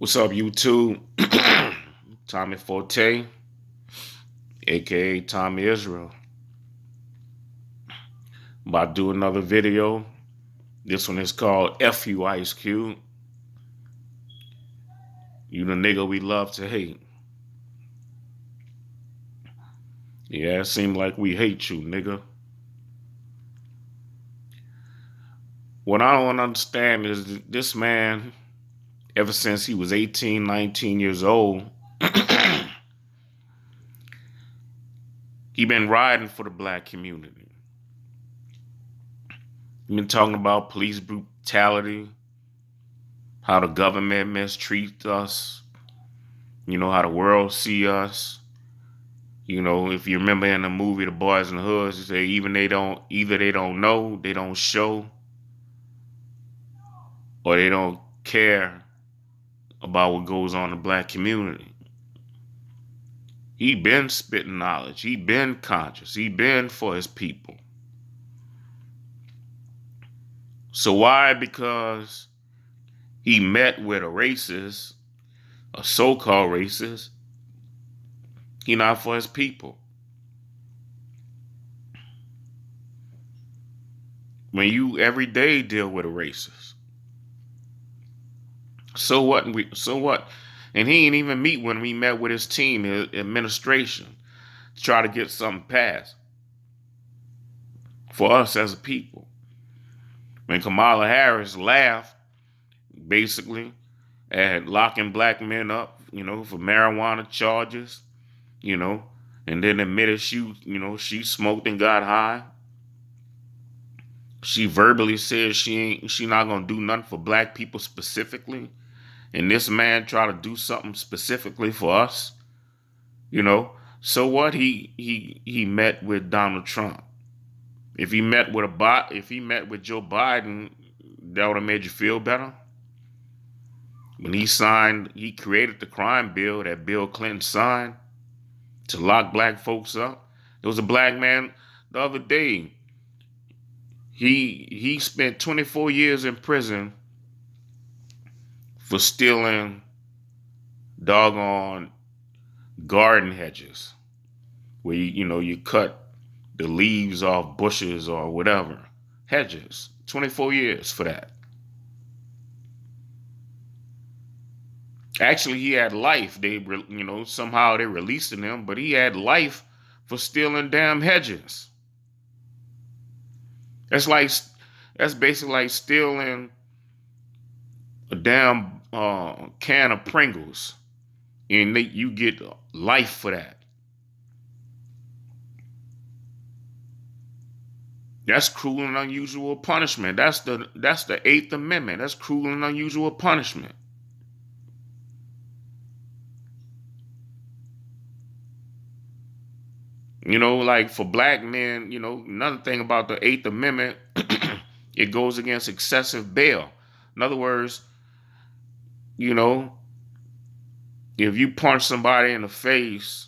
What's up, YouTube? Tommy Forte, aka Tommy Israel. About to do another video. This one is called F U Ice Cube. You the nigga we love to hate. Yeah, it seems like we hate you, nigga. What I don't understand is this man, ever since he was 18, 19 years old, he been riding for the black community. He been talking about police brutality, how the government mistreats us, how the world see us. If you remember in the movie The Boys in the Hood, you say either they don't know, they don't show, or they don't care about what goes on in the black community. He been spitting knowledge. He been conscious. He been for his people. So why? Because he met with a racist, a so-called racist, he not for his people. When you every day deal with a racist. So what? So what? And he ain't even meet when we met with his team, his administration, to try to get something passed for us as a people. When Kamala Harris laughed, basically, at locking black men up, for marijuana charges, and then admitted she smoked and got high. She verbally said she not gonna do nothing for black people specifically. And this man try to do something specifically for us, So what? He met with Donald Trump. If he met with Joe Biden, that would have made you feel better. When he created the crime bill that Bill Clinton signed to lock black folks up. There was a black man the other day. He spent 24 years in prison for stealing doggone garden hedges, where you cut the leaves off bushes or whatever. Hedges. 24 years for that. Actually, he had life. Somehow they released him, but he had life for stealing damn hedges. That's basically like stealing a damn can of Pringles, and you get life for that. That's cruel and unusual punishment. That's the Eighth Amendment. That's cruel and unusual punishment. Like for black men, another thing about the Eighth Amendment, it goes against excessive bail. In other words, if you punch somebody in the face,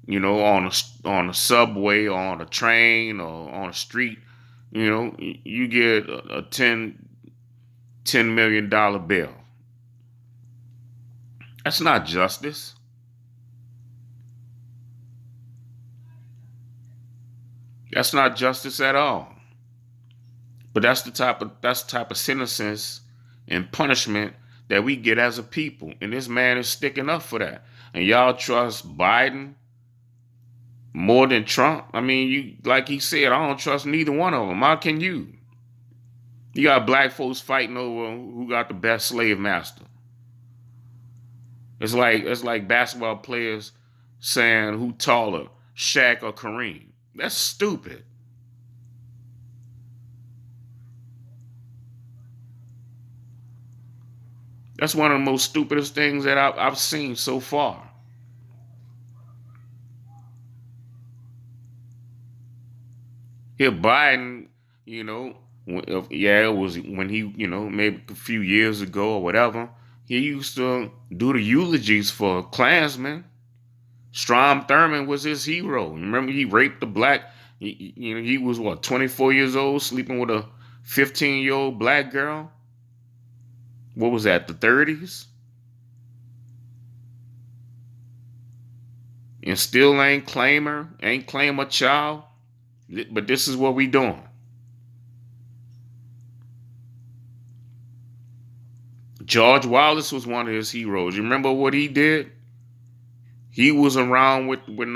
on a subway or on a train or on a street, you get a $10 million bail. That's not justice. That's not justice at all. But that's the type of sentences and punishment that we get as a people. And this man is sticking up for that. And y'all trust Biden more than Trump? I mean, like he said, I don't trust neither one of them. How can you? You got black folks fighting over who got the best slave master. It's like basketball players saying who taller, Shaq or Kareem. That's stupid. That's one of the most stupidest things that I've seen so far. Here, Biden, it was when he, maybe a few years ago or whatever, he used to do the eulogies for Klansmen. Strom Thurmond was his hero. Remember, he raped the black. He was 24 years old, sleeping with a 15-year-old black girl. What was that? The 30s? and still ain't claim a child. But this is what we doing. George Wallace was one of his heroes. You remember what he did? He was around with when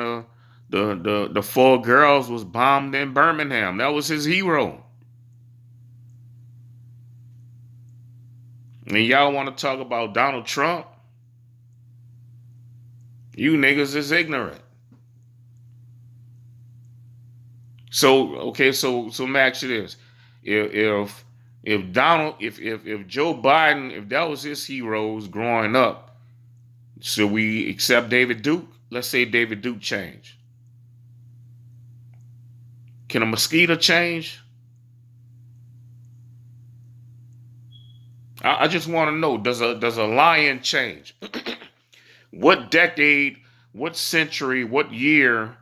the four girls was bombed in Birmingham. That was his hero. And y'all want to talk about Donald Trump? You niggas is ignorant. So okay, so let me ask you this: if Donald, if Joe Biden, if that was his heroes growing up, should we accept David Duke? Let's say David Duke changed. Can a mosquito change? I just want to know: does a lion change? What decade, what century, what year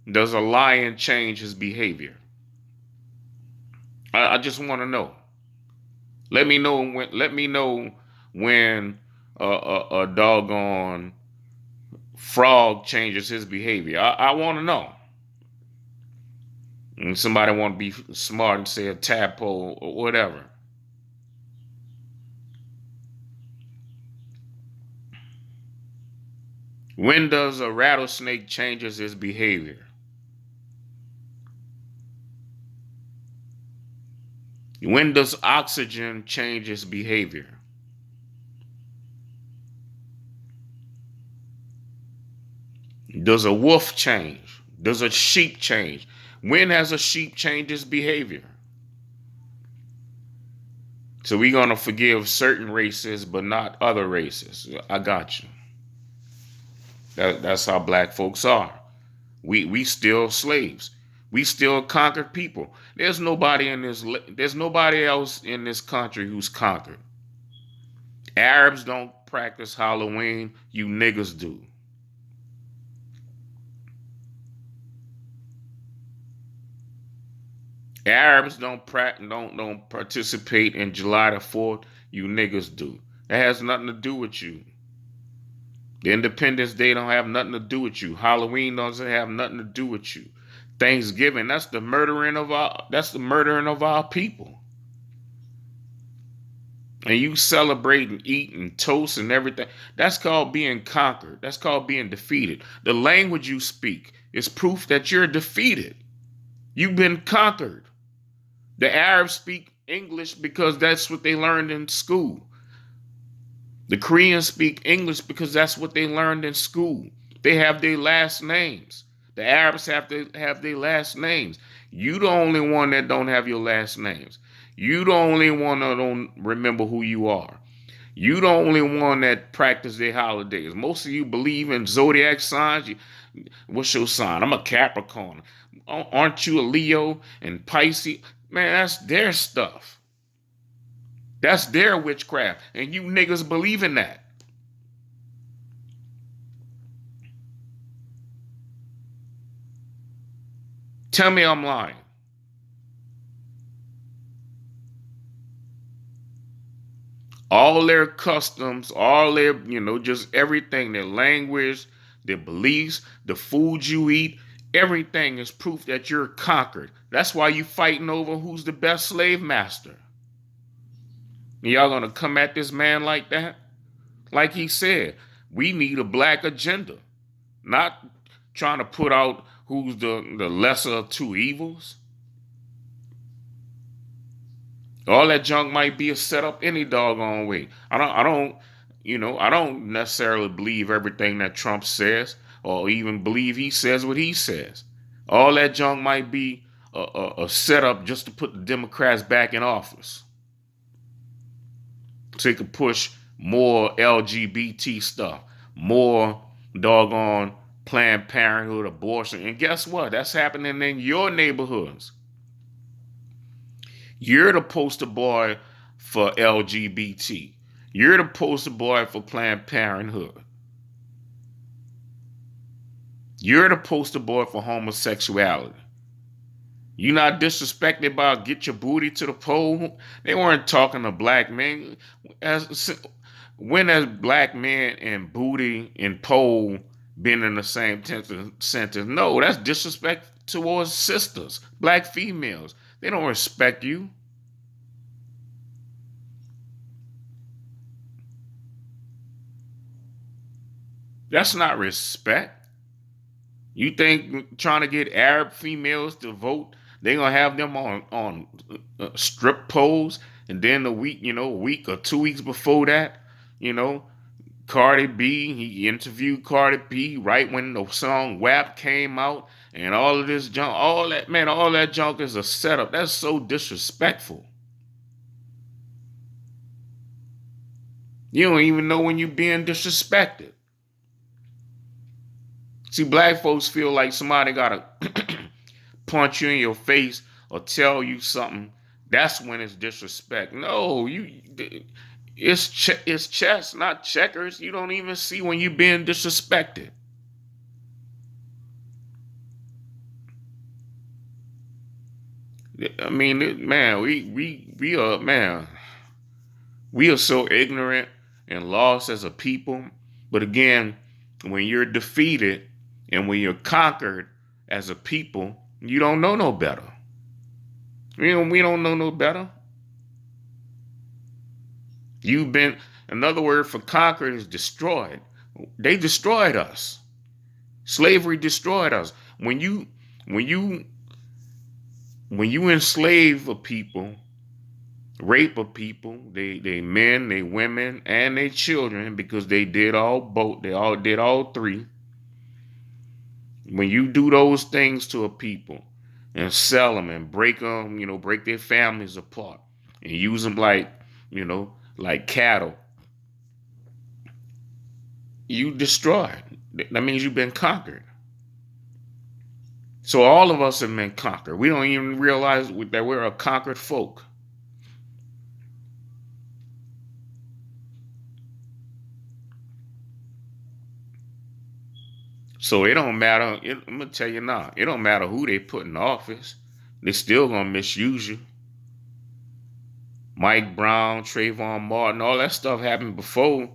does a lion change his behavior? I just want to know. Let me know when. Let me know when a doggone frog changes his behavior. I want to know. And somebody want to be smart and say a tadpole or whatever. When does a rattlesnake changes his behavior? When does oxygen change its behavior? Does a wolf change? Does a sheep change? When has a sheep changed its behavior? So we're gonna forgive certain races, but not other races. I got you. That's how black folks are. We still slaves. We still conquered people. There's nobody else in this country who's conquered. Arabs don't practice Halloween. You niggas do. Arabs don't participate in July the 4th. You niggas do. That has nothing to do with you. The Independence Day don't have nothing to do with you. Halloween doesn't have nothing to do with you. Thanksgiving, that's the murdering of our people. And you celebrate and eat and toast and everything. That's called being conquered. That's called being defeated. The language you speak is proof that you're defeated. You've been conquered. The Arabs speak English because that's what they learned in school. The Koreans speak English because that's what they learned in school. They have their last names. The Arabs have to have their last names. You the only one that don't have your last names. You the only one that don't remember who you are. You the only one that practice their holidays. Most of you believe in zodiac signs. What's your sign? I'm a Capricorn. Aren't you a Leo and Pisces? Man, that's their stuff. That's their witchcraft. And you niggas believe in that. Tell me I'm lying. All their customs, all their, just everything, their language, their beliefs, the food you eat, everything is proof that you're conquered. That's why you fighting over who's the best slave master. And y'all gonna come at this man like that? Like he said, we need a black agenda, not trying to put out who's the lesser of two evils. All that junk might be a setup any doggone way. I don't necessarily believe everything that Trump says, or even believe he says what he says. All that junk might be a setup just to put the Democrats back in office, so they could push more LGBT stuff, more doggone Planned Parenthood, abortion. And guess what? That's happening in your neighborhoods. You're the poster boy for LGBT. You're the poster boy for Planned Parenthood. You're the poster boy for homosexuality. You not disrespected about get your booty to the pole. They weren't talking to black men. When has black men and booty and pole being in the same sentence. No, that's disrespect towards sisters, black females. They don't respect you. That's not respect. You think trying to get Arab females to vote, they gonna have them on strip poles, and then a week or 2 weeks before that, you know, Cardi B, he interviewed Cardi B right when the song WAP came out, and all of this junk, all that man, all that junk is a setup. That's so disrespectful. You don't even know when you're being disrespected. See, black folks feel like somebody gotta punch you in your face or tell you something. That's when it's disrespect. No, it's chess, not checkers. You don't even see when you're being disrespected. I mean, man, we are so ignorant and lost as a people. But again, when you're defeated and when you're conquered as a people, you don't know no better. We don't know no better. You've been Another word for conquered is destroyed. They destroyed us. Slavery destroyed us. When you when you enslave a people, rape a people, they men, they women, and they children, because they all did all three. When you do those things to a people and sell them and break them, break their families apart and use them like cattle, you destroyed. That means you've been conquered. So all of us have been conquered. We don't even realize that we're a conquered folk. So it don't matter. I'm gonna tell you now. It don't matter who they put in office. They still gonna misuse you. Mike Brown, Trayvon Martin, all that stuff happened before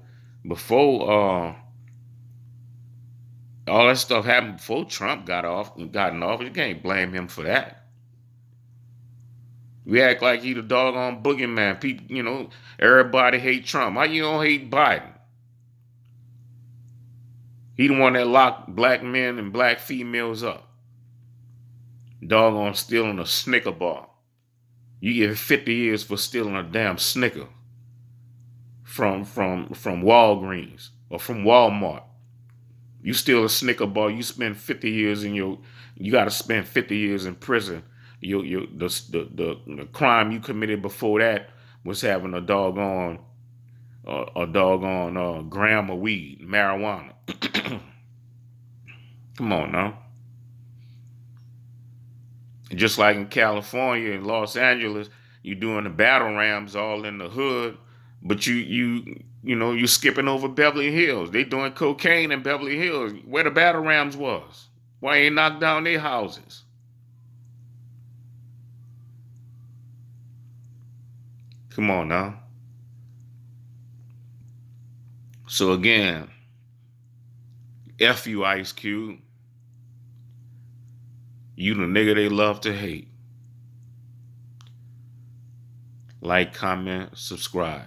all that stuff happened before Trump got in office. You can't blame him for that. We act like he the doggone boogeyman. People, everybody hate Trump. How you don't hate Biden? He the one that locked black men and black females up. Doggone stealing a Snicker bar. You get 50 years for stealing a damn Snicker from Walgreens or from Walmart. You steal a Snicker bar, you spend 50 years you got to spend 50 years in prison. The crime you committed before that was having a gram of weed, marijuana. Come on now. Just like in California and Los Angeles, you doing the battle rams all in the hood, but you skipping over Beverly Hills. They doing cocaine in Beverly Hills, where the battle rams was. Why ain't knocked down their houses? Come on now. So again, F you, Ice Cube. You the nigga they love to hate. Like, comment, subscribe.